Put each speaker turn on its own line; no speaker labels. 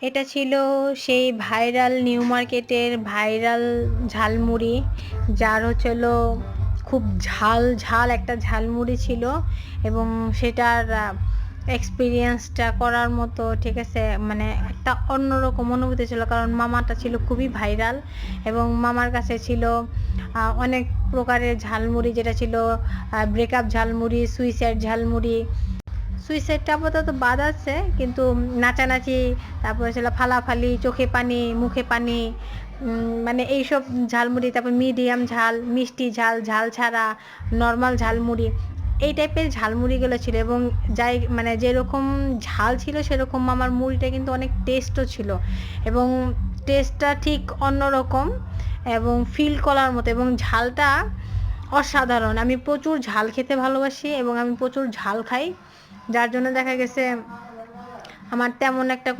এটা ছিল সেই ভাইরাল নিউ মার্কেটের ভাইরাল ঝালমুড়ি, যার হচ্ছিল খুব ঝাল ঝাল একটা ঝালমুড়ি ছিল এবং সেটার এক্সপিরিয়েন্সটা করার মতো, ঠিক আছে, মানে একটা অন্যরকম অনুভূতি ছিল, কারণ মামাটা ছিল খুবই ভাইরাল এবং মামার কাছে ছিল অনেক প্রকারের ঝালমুড়ি, যেটা ছিল ব্রেকআপ ঝালমুড়ি, সুইসাইড ঝালমুড়ি। সুইসাইডটা আপাতত বাদ আছে, কিন্তু নাচানাচি, তারপরে ছিল ফালাফালি, চোখে পানি, মুখে পানি, মানে এইসব ঝালমুড়ি, তারপর মিডিয়াম ঝাল, মিষ্টি ঝাল, ঝাল ছাড়া, নর্মাল ঝালমুড়ি, এই টাইপের ঝালমুড়িগুলো ছিল। এবং যাই মানে যেরকম ঝাল ছিল সেরকম আমার মুড়িটা কিন্তু অনেক টেস্টও ছিল, এবং টেস্টটা ঠিক অন্যরকম এবং ফিল করার মতো, এবং ঝালটা অসাধারণ। আমি প্রচুর ঝাল খেতে ভালোবাসি এবং আমি প্রচুর ঝাল খাই, যার জন্য দেখা গেছে আমার তেমন একটা